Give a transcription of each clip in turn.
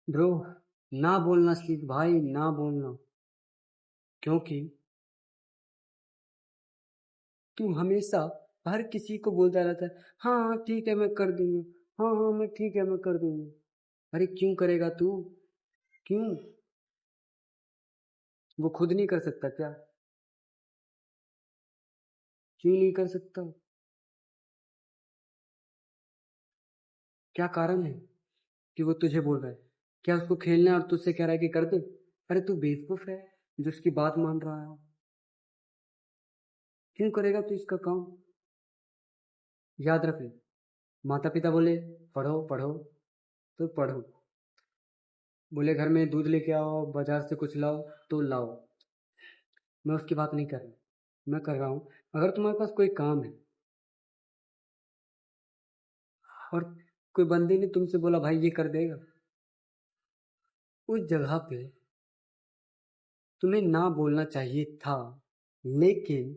Bro, ना बोलना सीख भाई, ना बोलना। क्योंकि तू हमेशा हर किसी को बोलता रहता है, हाँ हाँ ठीक है मैं कर दूंगा, हाँ हाँ मैं ठीक है मैं कर दूंगा। अरे क्यों करेगा तू? क्यों? वो खुद नहीं कर सकता क्या? क्यों नहीं कर सकता? क्या कारण है कि वो तुझे बोल रहा है? क्या उसको खेलना है और तुझसे कह रहा है कि कर दे? अरे तू बेवकूफ है जो उसकी बात मान रहा है। क्यों करेगा तू इसका काम? याद रख ले, माता पिता बोले पढ़ो पढ़ो तो पढ़ो, बोले घर में दूध लेके आओ, बाजार से कुछ लाओ तो लाओ। मैं उसकी बात नहीं कर रहा, मैं कर रहा हूँ अगर तुम्हारे पास कोई काम है और कोई बंदे ने तुमसे बोला भाई ये कर देगा, उस जगह पे तुम्हें ना बोलना चाहिए था, लेकिन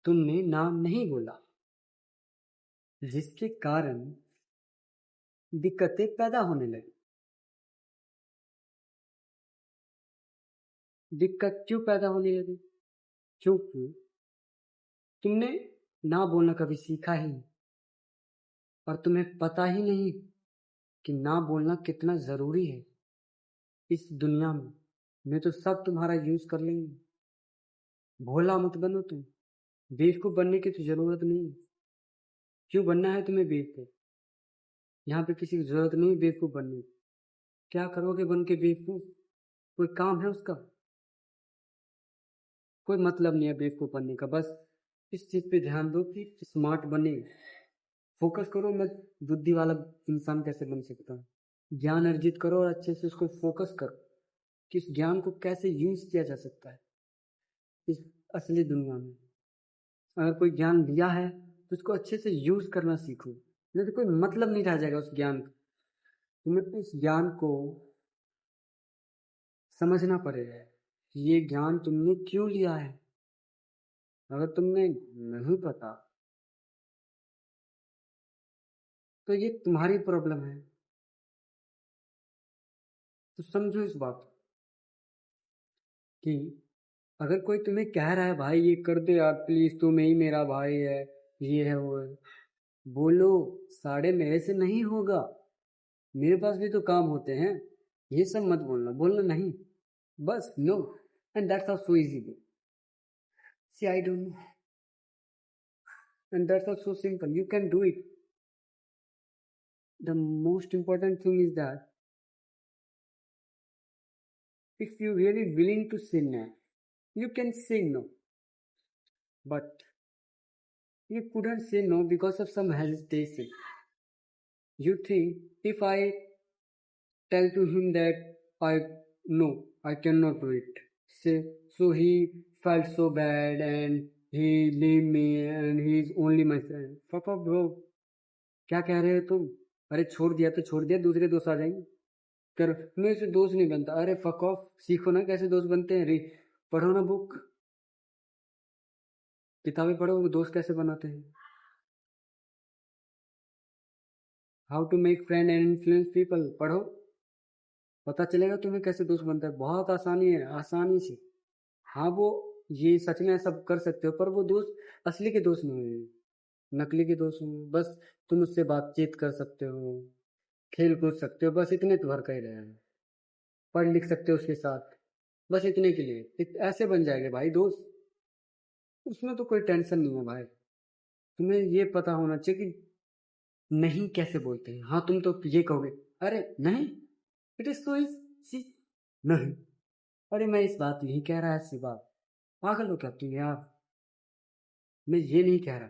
तुमने ना नहीं बोला, जिसके कारण दिक्कतें पैदा होने लगी। दिक्कत क्यों पैदा होने लगी? क्योंकि तुमने ना बोलना कभी सीखा ही नहीं, और तुम्हें पता ही नहीं कि ना बोलना कितना ज़रूरी है इस दुनिया में। नहीं तो सब तुम्हारा यूज़ कर लेंगे। भोला मत बनो तुम, बेवकूफ़ बनने की तो ज़रूरत नहीं है। क्यों बनना है तुम्हें बेवकूफ़? यहाँ पे किसी की ज़रूरत नहीं है बेवकूफ़ बनने की। क्या करोगे बन के बेवकूफ़? कोई काम है उसका? कोई मतलब नहीं है बेवकूफ़ बनने का। बस इस चीज़ पे ध्यान दो कि स्मार्ट बने, फोकस करो मैं बुद्धि वाला इंसान कैसे बन सकता हूँ। ज्ञान अर्जित करो और अच्छे से उसको फोकस करो कि इस ज्ञान को कैसे यूज़ किया जा सकता है इस असली दुनिया में। अगर कोई ज्ञान दिया है तो उसको अच्छे से यूज़ करना सीखो, नहीं तो कोई मतलब नहीं रह जाएगा उस ज्ञान का। तुम्हें तो इस ज्ञान को समझना पड़ेगा कि ये ज्ञान तुमने क्यों लिया है। अगर तुमने नहीं पता तो ये तुम्हारी प्रॉब्लम है। तो समझो इस बात को कि अगर कोई तुम्हें कह रहा है भाई ये कर दे यार प्लीज, तुम ही मेरा भाई है, ये है वो है, बोलो साड़े मेरे से नहीं होगा, मेरे पास भी तो काम होते हैं। ये सब मत बोलना, बोलना नहीं, बस no. And that's how so easy. See I don't know, and that's how so simple, you can do it. The most important thing is that if you really willing to say no, you can say no, but you couldn't say no because of some hesitation. You think if I tell to him that I no, I cannot do it. Say, so he felt so bad and he leave me and he is only my friend. Fuck off bro. क्या कह रहे हो तुम? अरे छोड़ दिया तो छोड़ दिया, दूसरे दोस्त आ जाएंगे। कर मेरे से दोस्त नहीं बनता। अरे फक ऑफ, सीखो ना कैसे दोस्त बनते हैं। रे पढ़ो ना बुक, किताबें पढ़ो, वो दोस्त कैसे बनाते हैं। How to make friend and influence people पढ़ो, पता चलेगा तुम्हें कैसे दोस्त बनता है। बहुत आसानी है, आसानी से। हाँ वो ये सच में सब कर सकते हो, पर वो दोस्त असली के दोस्त नहीं हुए, नकली के दोस्त हुए। बस तुम उससे बातचीत कर सकते हो, खेल कूद सकते हो, बस इतने तो हर कह रहे हैं। पढ़ लिख सकते हो उसके साथ, बस इतने के लिए ऐसे बन जाएंगे भाई दोस्त। उसमें तो कोई टेंशन नहीं है भाई। तुम्हें ये पता होना चाहिए कि नहीं कैसे बोलते हैं। हाँ तुम तो ये कहोगे, अरे नहीं, इट इज सो इजी, नहीं, अरे मैं इस बात नहीं कह रहा, ऐसी बात, पागल हो क्या तुम यार। मैं ये नहीं कह रहा,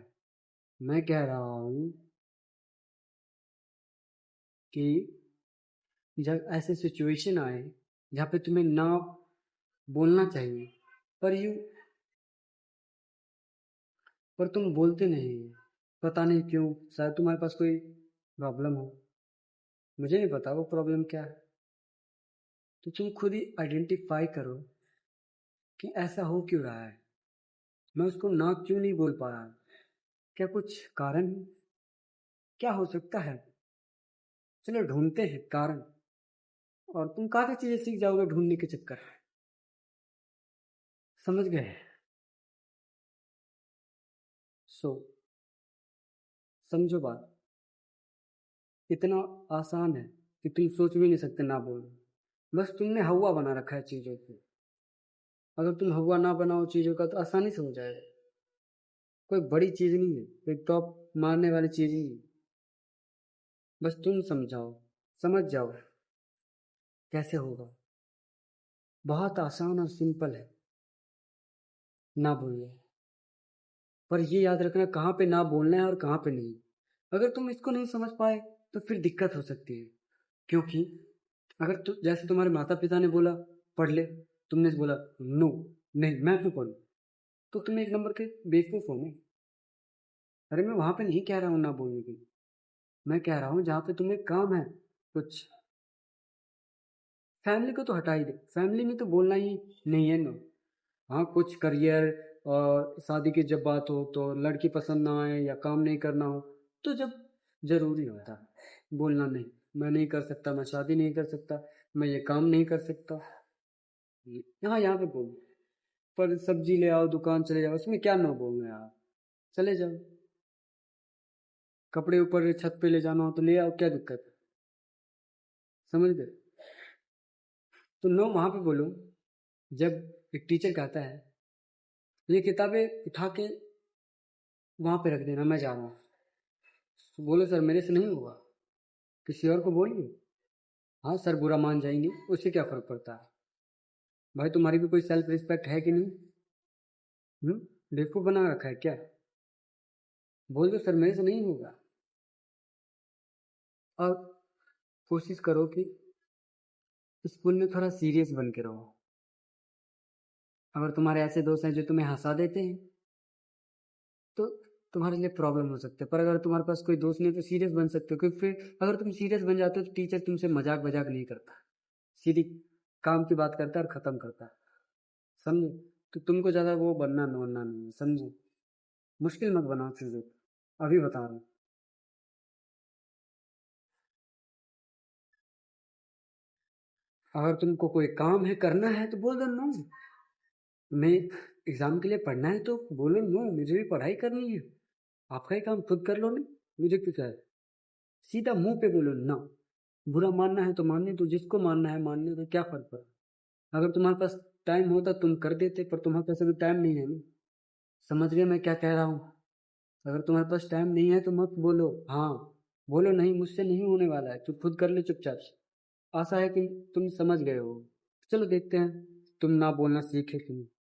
मैं कह रहा हूँ कि जब ऐसे सिचुएशन आए जहाँ पे तुम्हें ना बोलना चाहिए, पर यू पर तुम बोलते नहीं, पता नहीं क्यों। शायद तुम्हारे पास कोई प्रॉब्लम हो, मुझे नहीं पता वो प्रॉब्लम क्या है। तो तुम खुद ही आइडेंटिफाई करो कि ऐसा हो क्यों रहा है, मैं उसको ना क्यों नहीं बोल पा रहा। क्या कुछ कारण है? क्या हो सकता है? चलो ढूंढते हैं कारण। और तुम काफ़ी चीज़ें सीख जाओगे ढूँढने के चक्कर में। समझ गए? सो समझो बात, इतना आसान है कि तुम सोच भी नहीं सकते ना बोलो। बस तुमने हवा बना रखा है चीज़ों को। अगर तुम हवा ना बनाओ चीज़ों का तो आसानी से हो जाएगा। कोई बड़ी चीज़ नहीं है, कोई टॉप मारने वाली चीज़ ही है। बस तुम समझाओ, समझ जाओ कैसे होगा। बहुत आसान और सिंपल है, ना बोलिए। पर ये याद रखना कहाँ पे ना बोलना है और कहाँ पे नहीं। अगर तुम इसको नहीं समझ पाए तो फिर दिक्कत हो सकती है। क्योंकि अगर जैसे तुम्हारे माता पिता ने बोला पढ़ ले, तुमने बोला नो, नहीं मैं क्यों पढ़ूं, तो तुम एक नंबर के बेवकूफ़ हो ना। अरे मैं वहां पे नहीं कह रहा हूँ ना बोलने की, मैं कह रहा हूँ जहाँ पे तुम्हें काम है कुछ। फैमिली को तो हटा ही दे, फैमिली में तो बोलना ही नहीं है ना। हाँ कुछ करियर और शादी की जब बात हो तो लड़की पसंद ना आए या काम नहीं करना हो, तो जब ज़रूरी होता है बोलना नहीं, मैं नहीं कर सकता, मैं शादी नहीं कर सकता, मैं ये काम नहीं कर सकता, यहाँ यहाँ पे बोल। पर सब्जी ले आओ दुकान चले जाओ, उसमें क्या ना बोलना है यार, चले जाओ। कपड़े ऊपर छत पे ले जाना हो तो ले आओ, क्या दिक्कत है। समझ गए? तो नो वहाँ पे बोलो। जब एक टीचर कहता है ये किताबें उठा के वहाँ पे रख देना, मैं जा रहा हूँ, तो बोलो सर मेरे से नहीं होगा, किसी और को बोलिए। हाँ सर बुरा मान जाएंगे, उससे क्या फ़र्क पड़ता है। भाई तुम्हारी भी कोई सेल्फ रिस्पेक्ट है कि नहीं? बेवकूफ़ बना रखा है क्या? बोल दो सर मेरे से नहीं होगा। और कोशिश करो कि स्कूल में थोड़ा सीरियस बन के रहो। अगर तुम्हारे ऐसे दोस्त हैं जो तुम्हें हंसा देते हैं तो तुम्हारे लिए प्रॉब्लम हो सकता है। पर अगर तुम्हारे पास कोई दोस्त नहीं है तो सीरियस बन सकते हो, क्योंकि फिर अगर तुम सीरियस बन जाते हो तो टीचर तुमसे मजाक वजाक नहीं करता, सीधी काम की बात करता है और ख़त्म करता है। समझे? तो तुमको ज़्यादा वो बनना बनना नहीं है, समझे? मुश्किल मत बनाओ चीज़ों को, अभी बता रहा हूँ। अगर तुमको कोई काम है करना है तो बोल दो नो। मैं एग्ज़ाम के लिए पढ़ना है तो बोलो नो, मुझे भी पढ़ाई करनी है, आपका ही काम खुद कर लो ना, मुझे क्यों क्या है। सीधा मुंह पे बोलो ना। बुरा मानना है तो मानने दो, जिसको मानना है मानने दो, क्या फर्क पड़ा। अगर तुम्हारे पास टाइम होता तुम कर देते, पर तुम्हारे पास अभी टाइम नहीं है ना। समझ गए मैं क्या कह रहा हूँ? अगर तुम्हारे पास टाइम नहीं है तो मत बोलो, हाँ बोलो नहीं मुझसे नहीं होने वाला है, तू खुद कर ले चुपचाप से। आशा है कि तुम समझ गए हो। चलो देखते हैं तुम ना बोलना सीखे कि नहीं।